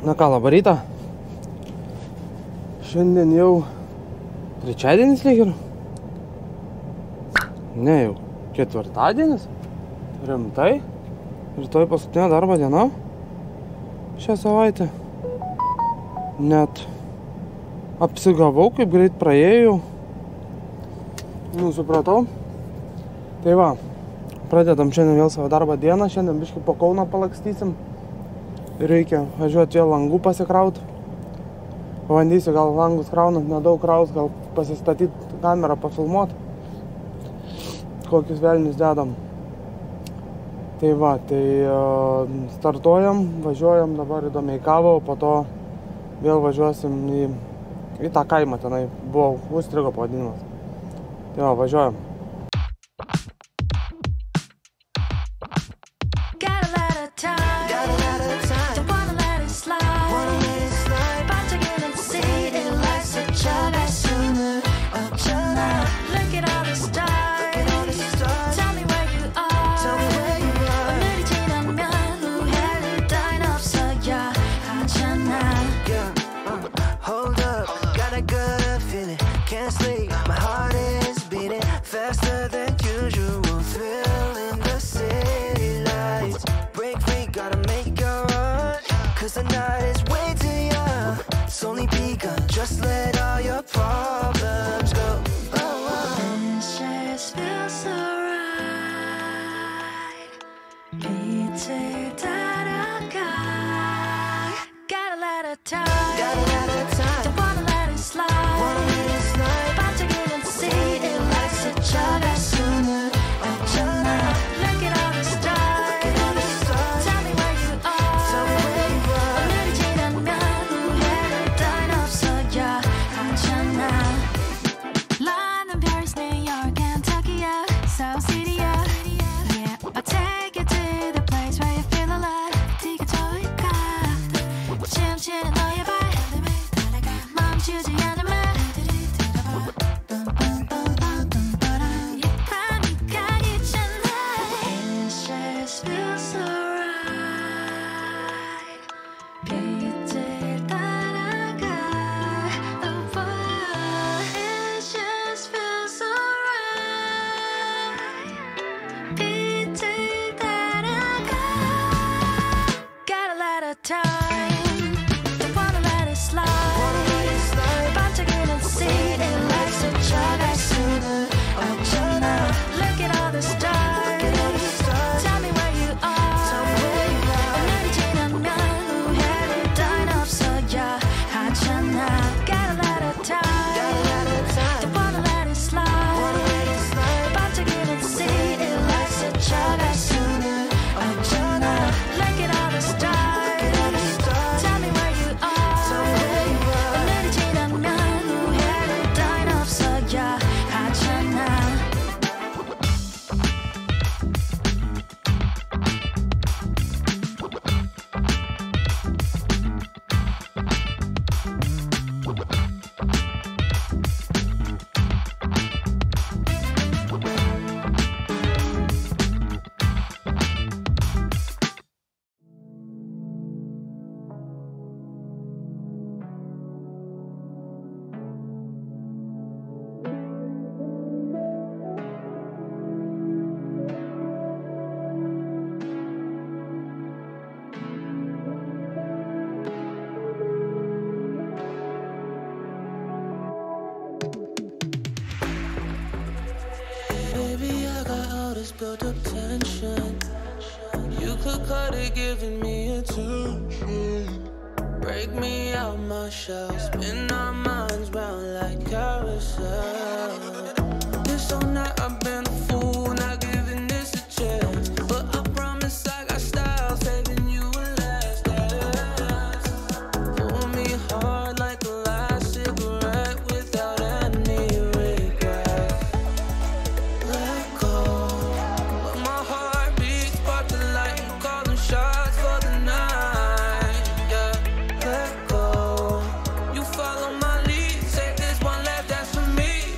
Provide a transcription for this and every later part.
Na ką, labą rytą. Šiandien jau trečiadienis lyg ir. Ne jau, ketvirtadienis. Rimtai. Rytoj paskutinė darbo diena. Šią savaitę. Net apsigavau, kaip greit praėjau. Nu, supratau. Tai va, pradedam šiandien vėl savo darbo dieną. Šiandien biškį po Kauną palakstysim. Reikia važiuoti vėl langų pasikrauti. Pabandysiu gal langus kraunant, nedaug kraus, gal pasistatyti kamerą, pafilmuoti. Kokius velnius dedam. Tai va, tai startuojam, važiuojam dabar į Domeikavą, o po to vėl važiuosim į tą kaimą, tenai buvo Užstrigo pavadinimas. Tai va, važiuojam. The night is way too young. It's only begun. Just let all your problems go. It just feels so right. Beating that I gotta let it die. Don't wanna let it slide. About to get and see it like such a guy sooner. Look at all the stars. Tell me where you are. London, Paris, New York, and Tokyo, South City, yeah. I'll take you to the place where you feel alive. Take a toy car. 춤추는 너의 발 멈추지 않으면 밤이 가기 전에 It just feels so right. 빛을 따라가. It just feels so right. 빛을 따라가. Gotta let it time. Don't wanna let it slide. 반짝이는 see it like such a guy sooner. Look at all the stars. Tell me where you are. 오늘이 지나면 후회할 일은 없어야 하잖아. Gotta let it time. Don't wanna let it slide. 반짝이는 see it like such a guy sooner. Look at all the stars. Tell me where you are. 오늘이 지나면 후회할 일은 없어야 하잖아. Baby, I got all this built up tension. You could cut it, giving me attention. Break me out my shell, spin our minds round like carousel. This whole night I've been a fool, not giving this a chance. But I promise I got style, saving you a last dance. Pull me hard like the last cigarette without any regrets. Let go, but my heart beats spark the light. I'm calling shots for the night. Yeah, let go. You follow my lead, say there's one left, that's for me.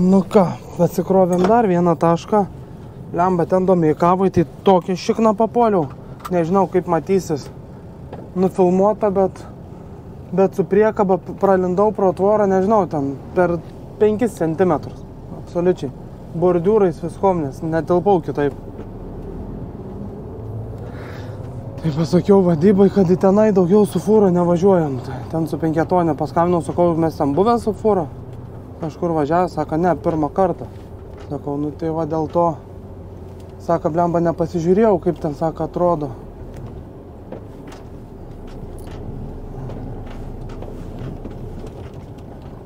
Nu ką, atsikrovėm dar vieną tašką. Lemba ten Domeikavoj, tai tokį šikną papuoliau. Nežinau, kaip matysis. Nufilmuota, bet su priekaba pralindau pro tvorą, nežinau, ten per 5 cm. Absoliučiai. Bordiūrais viskom, nes netilpau kitaip. Tai pasakiau vadybai, kad į tenai daugiau su fūra nevažiuojam. Ten su 5-tonė paskambinau, sakau, mes ten buvę su fūra. Kažkur važiavę, sako, ne, pirmą kartą. Sakau, nu tai va dėl to. Sako, blemba, nepasižiūrėjau, kaip ten, sako, atrodo.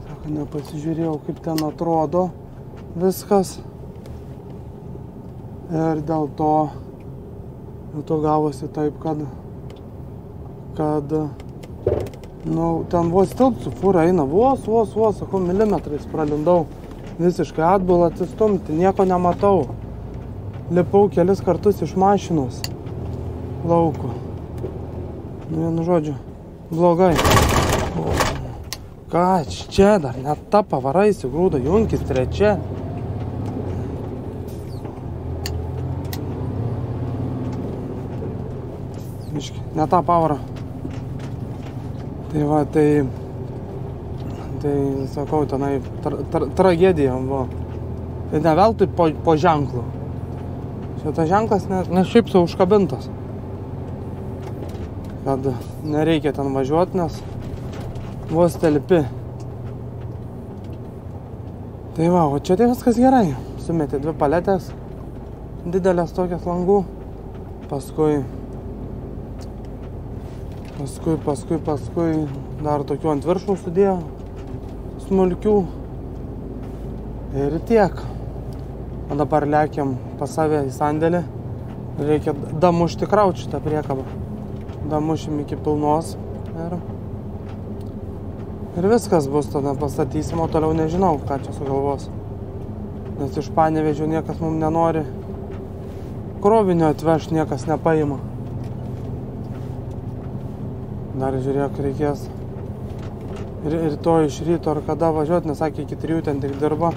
Sako, nepasižiūrėjau, kaip ten atrodo viskas. Ir dėl to gavosi taip, kad nu, ten vos tilpt su fūra eina, vos, sakau, milimetrais pralindau. Visiškai atbulą atsistumti, nieko nematau. Lipau kelis kartus iš mašinos lauko. Nu, vienu žodžiu, blogai. Ką, čia dar net ta pavara įsigrūdo, junkis trečia. Ne tą pavarą. Tai va, tai sakau, tenai tragedija buvo. Tai ne veltui po ženklu. Šitas ženklas ne šiaip sau užkabintas. Kad nereikia ten važiuoti, nes vos telpi. Tai va, o čia tai viskas gerai. Sumetė 2 paletės, didelės tokias langų. Paskui dar tokių ant viršų sudėjo, smulkių. Ir tiek. O dabar lekiam pas save į sandėlį. Reikia damušti kraut šitą priekabą. Damušim iki pilnos. Ir viskas bus tada, pastatysim, o toliau nežinau, ką čia sugalvos. Nes iš Panevėžio niekas mums nenori. Krovinio atveš niekas nepaima. Dar žiūrėk, reikės rytoj iš ryto ar kada važiuoti, nes sakė, iki 3 ten tik dirba.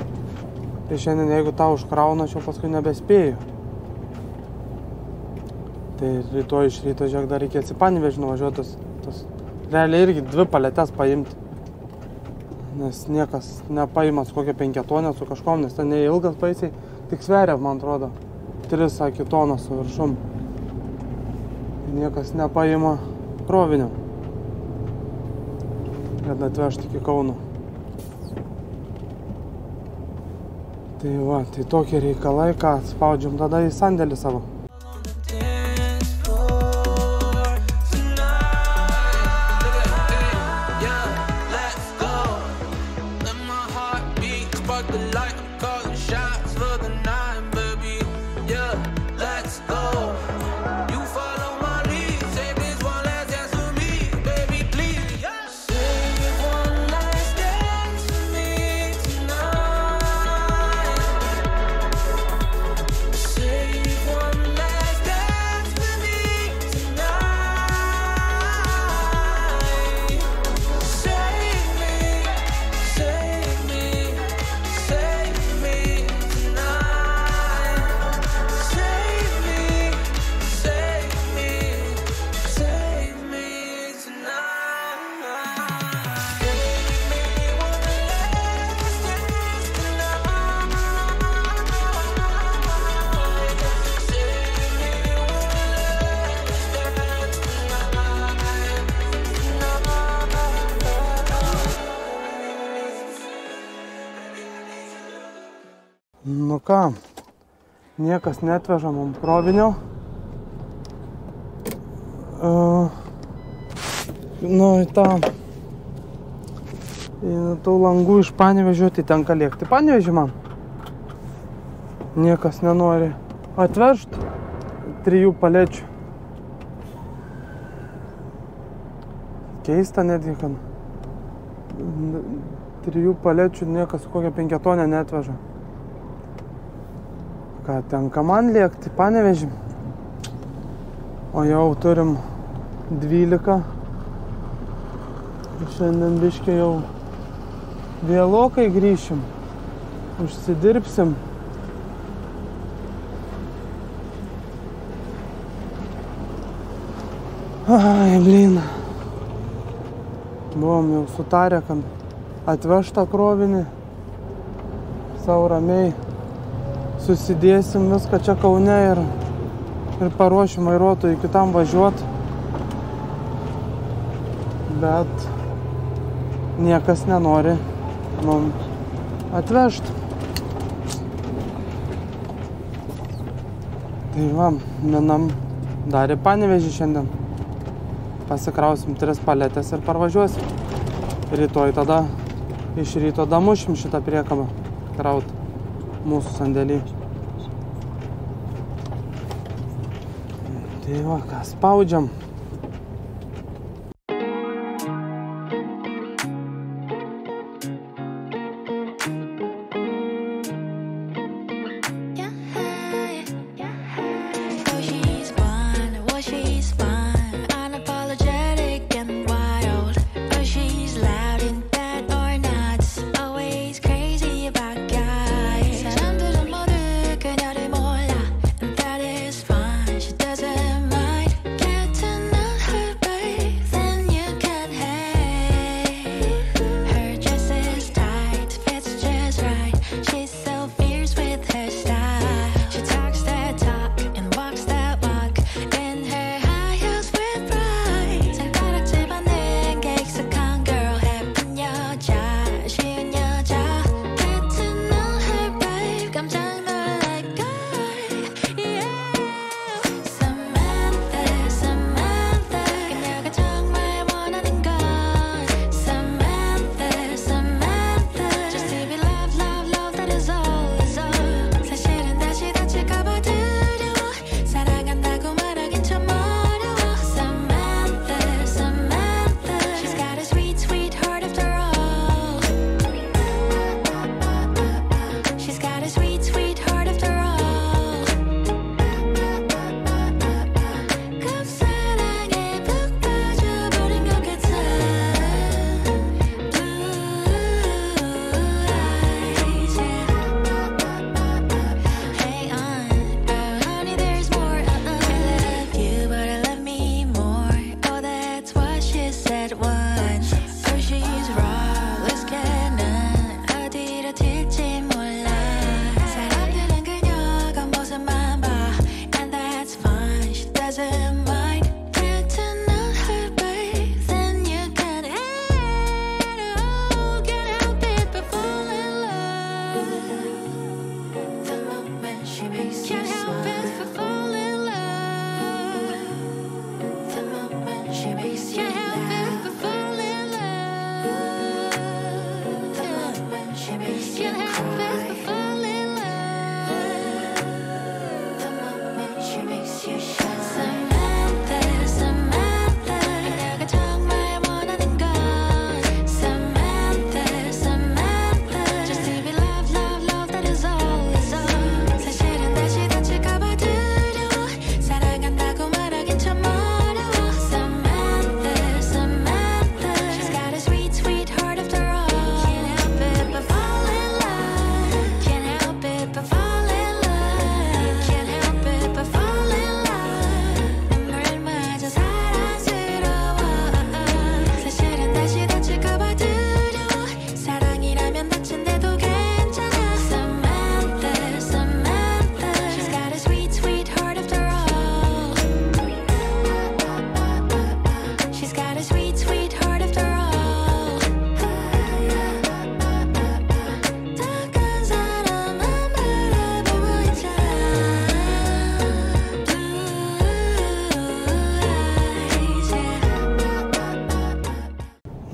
Tai šiandien, jeigu tau užkrauna, aš jau paskui nebespėju. Tai rytoj iš ryto, žiūrėk, dar reikės į Panevėžį nuvažiuoti. Realiai irgi 2 paletės paimti. Nes niekas nepaima su kokią 5-tonę su kažkom, nes ten neilgas baisiai, tik sveria, man atrodo, 3 tonas su viršum. Niekas nepaima krovinio. Kad atvežti iki Kauno. Tai va, tai tokie reikalai, ką spaudžiam tada į sandėlį savo. Nu ką, niekas netveža mums krovinio. Nu, į tų langų iš Panevėžio, tai tenka lėkti Panevėžį man. Niekas nenori atvežti 3 palečių. Keista netgi, kad 3 palečių niekas kokią 5-tonę netveža. Ką tenka man lėkti Panevėžį. O jau turim 12. Šiandien biškį jau vėlokai grįšim. užsidirbsim. Ai, blin. Buvom jau sutarę, kad atveš tą krovinį. Sau ramiai susidėsim viską čia Kaune ir paruošim vairuotojui kitam važiuot. Bet niekas nenori mum atvežt. Tai va, minam dar į Panevėžį šiandien. Pasikrausim 3 paletės ir parvažiuosim. Rytoj tada iš ryto damušim šitą priekabą kraut mūsų sandėlį. Tai va, ką spaudžiam.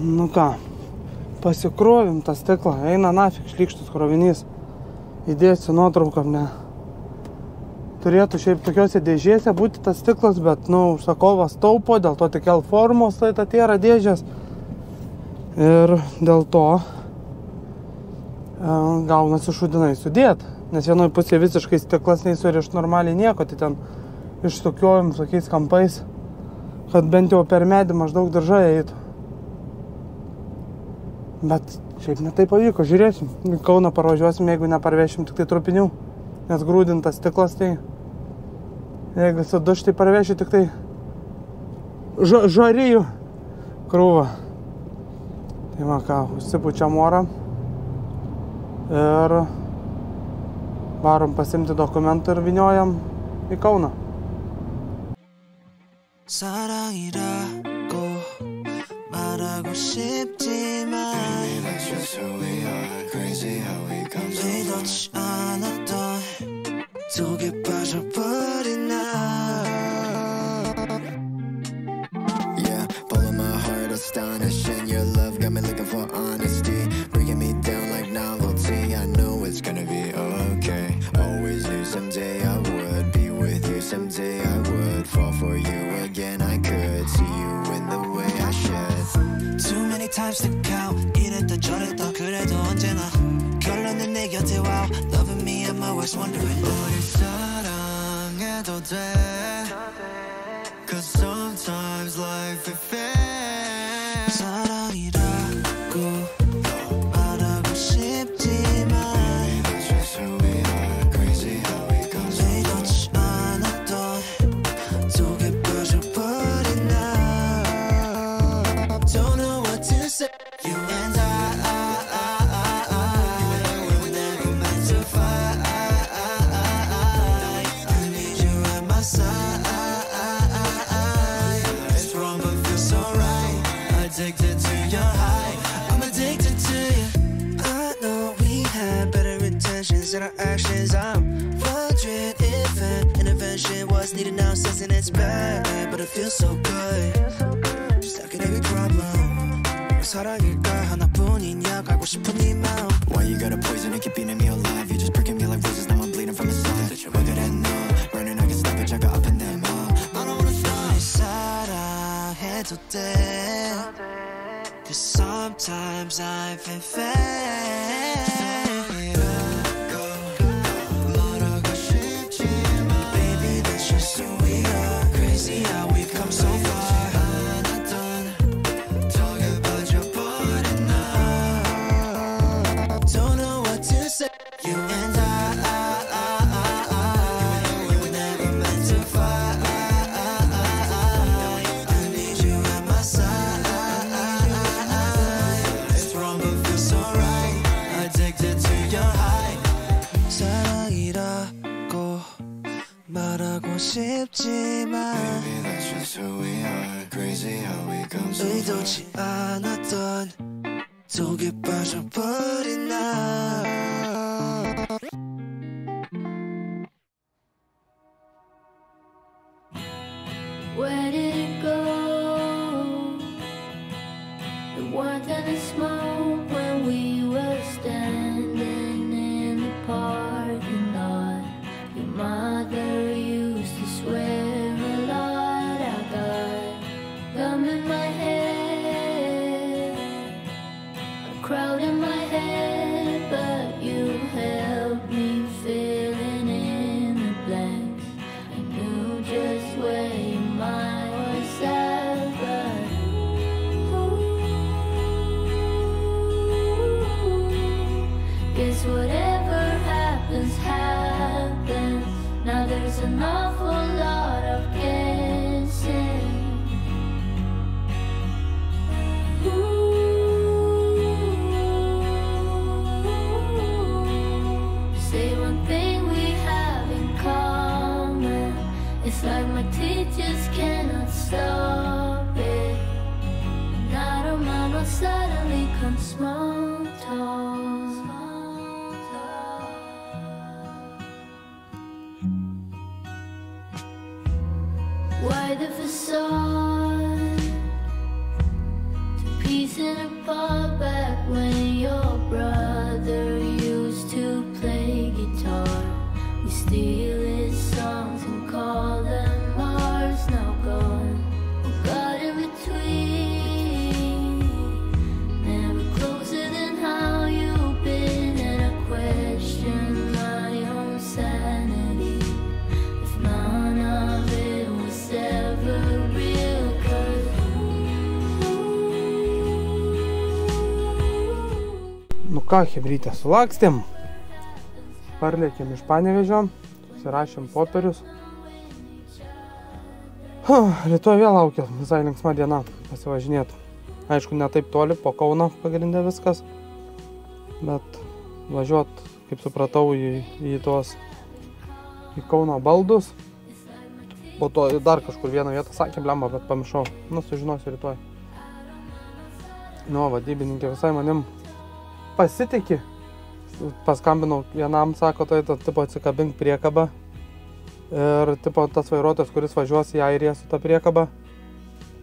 Nu ką, pasikrovim tą stiklą, eina nafik šlykštus krovinys. Įdėsiu nuotraukom, ne. Turėtų šiaip tokiose dėžėse būti tas stiklas, bet, nu, užsakovas taupo, dėl to tik L formos tai atėra dėžės. Ir dėl to gaunasi šudinai sudėt. Nes vienoj pusėje visiškai stiklas neįsuriš normaliai nieko, tai ten išsukiojom tokiais kampais, kad bent jau per medį maždaug diržai eitų. Bet šiaip netai pavyko, žiūrėsim. Į Kauną parvažiuosim, jeigu neparvešim tik tai trupinių. Nes grūdintas stiklas, tai jeigu suduš, tai parvešiu tik tai žarijų krūvą. Tai va ką, užsipučiam orą ir varom pasimti dokumentų ir vyniojam į Kauną. 사랑이라고 말하고 싶지만 Baby, that's just who we are. Crazy how we come so far. 의도치 않았던 속에 빠져버린 나 Yeah, pulling my heart astonishing. Your love got me looking for honesty. Bringing me down like novelty. I know it's gonna be okay. Always knew someday I would be with you. Someday I would fall for you again. I could see you in the way I should. Too many times to count. 이랬다 저랬다 그래도 언제나 결론은 내 곁에 wow. Loving me at my worst wondering 우리 사랑해도 돼 Cause sometimes life is fair 사랑이라고 말하고 싶지만 Baby, that's just who we are. Crazy how we come so far. 의도치 않았던 속에 빠져버린 나 Don't know what to say You and I were never meant to fight I need you at my side It's wrong but feels so right Addicted to your high I'm addicted to you I know we had better intentions than our actions I'm wondering if an intervention was needed now Sensing it's bad but it feels so good Stuck in every problem 사랑일까 하나뿐이냐 알고 싶은 네 마음 Why you gotta poison and keep eating me alive You just pricking me like roses now I'm bleeding from the side That you're good at no burning I can stop it 자가 up in them I don't wanna stop 사랑해도 돼 Cause sometimes I feel fair 말하고 싶지만 Baby that's just who we are Crazy how we've come so far Don't know what to say You and I we were never meant to fight I need you at my side It's wrong but feels so right Addicted to your high 사랑이라고 말하고 싶지만 Baby that's just who we are Crazy how we come so far 의도치 않았던 속에 빠져버린 나 Where did it go? The warmth and the smoke when we were standing in the parking lot. Your mother used to swear a lot. I got gum in my head, a crowd in my head, but you helped me filling in the blanks. I knew just where your mind was at, but guess whatever happens, happens. Now there's an awful lot of guessing. Say one thing we have in common. It's like my teachers cannot stop it. And I don't mind what suddenly comes small talk. Why the facade? To piecing apart back when your brother used to play guitar. We steal his songs and call them ours. Now gone, we got in between. Never closer than how you've been, and I question my own sanity. If none of it was ever real, Nu ką, chebrytė, sulakstėm. Parlėkėm iš Panevėžio, susirašėm popierius. Rytoj vėl laukia visai linksma diena pasivažinėti. Aišku, ne taip toli, po Kauno pagrindė viskas. Bet važiuot, kaip supratau, į Kauno baldus. Po to dar kažkur vieną vietą sakė, blemba, bet pamiršau. Nu, sužinosiu rytoj. Nu, vadybininkė visai manim pasitiki. Paskambinau vienam, sako, tai tipo atsikabink priekabą. Ir tipo tas vairuotojas, kuris važiuos į Airiją su ta priekaba,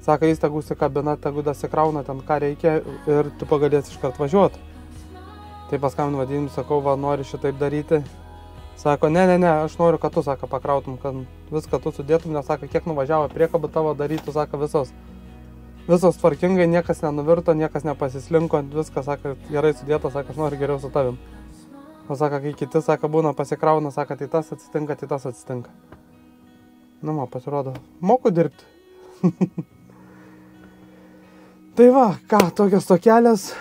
sako, jis tegu užsikabina, tegu dasikrauna ten ką reikia ir tipo galės iškart važiuoti. Tai paskambinu vadinimu, sakau, va, nori šitaip daryti. Sako, ne, aš noriu, kad tu, sako, pakrautum, kad viską tu sudėtum, nes sako, kiek nuvažiavo priekabą tavo darytų, sako, visos tvarkingai, niekas nenuvirto, niekas nepasislinko, viskas, sako, gerai sudėta, sako, aš noriu geriau su tavim. O sako, kai kiti, sako, būna pasikrauna, sako, tai tas atsitinka. Nu, man pasirodo, moku dirbti. Tai va, ką, tokios tokelės.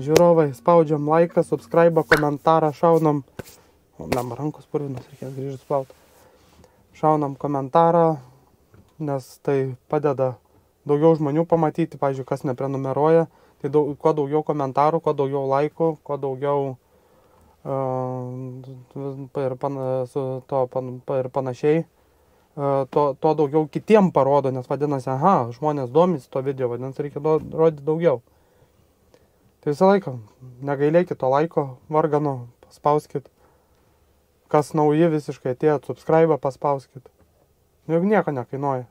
Žiūrovai, spaudžiam laiką, subscribe, komentarą, šaunam. O, lemba, rankos purvinos, reikės grįžti spauti. Šaunam komentarą, nes tai padeda daugiau žmonių pamatyti, pavyzdžiui, kas neprenumeruoja. Tai kuo daugiau komentarų, kuo daugiau laikų, kuo daugiau ir panašiai, to daugiau kitiem parodo, nes vadinasi, aha, žmonės domisi to video, vadinasi, reikia rodyti daugiau. Tai visą laiką, negailėkit to laiko, vargano, paspauskit, kas nauji visiškai atėjot, subscribe paspauskit, juk nieko nekainuoja.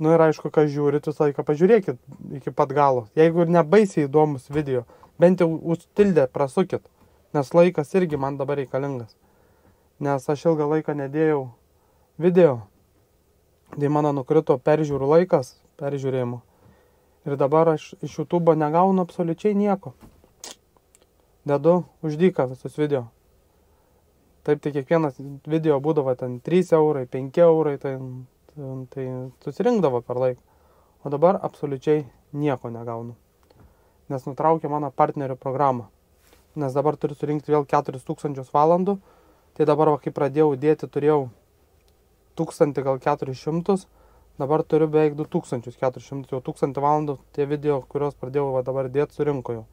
Nu ir aišku, kas žiūrit, visą laiką pažiūrėkit iki pat galo, jeigu ir nebaisiai įdomus video, bent jau užtildę prasukit. Nes laikas irgi man dabar reikalingas. Nes aš ilgą laiką nedėjau video. Tai mano nukrito peržiūrų laikas, peržiūrėjimo. Ir dabar aš iš YouTube negaunu absoliučiai nieko. Dedu už dyką visus video. Taip, tai kiekvienas video būdavo ten 3 eurai, 5 eurai, tai susirinkdavo per laiką. O dabar absoliučiai nieko negaunu. Nes nutraukė mano partnerio programą. Nes dabar turiu surinkti vėl 4000 valandų. Tai dabar, va, kai pradėjau dėti, turėjau 1400, dabar turiu beveik 2400, jau 1000 valandų tie video, kuriuos pradėjau va, dabar dėti, surinko jau.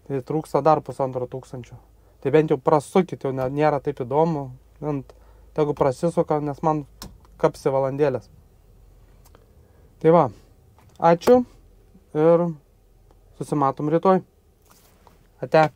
Tai trūksta dar 1500. Tai bent jau prasukit, jau nėra taip įdomu, tegu prasisuka, nes man kapsi valandėlės. Tai va, ačiū ir susimatom rytoj. Ate.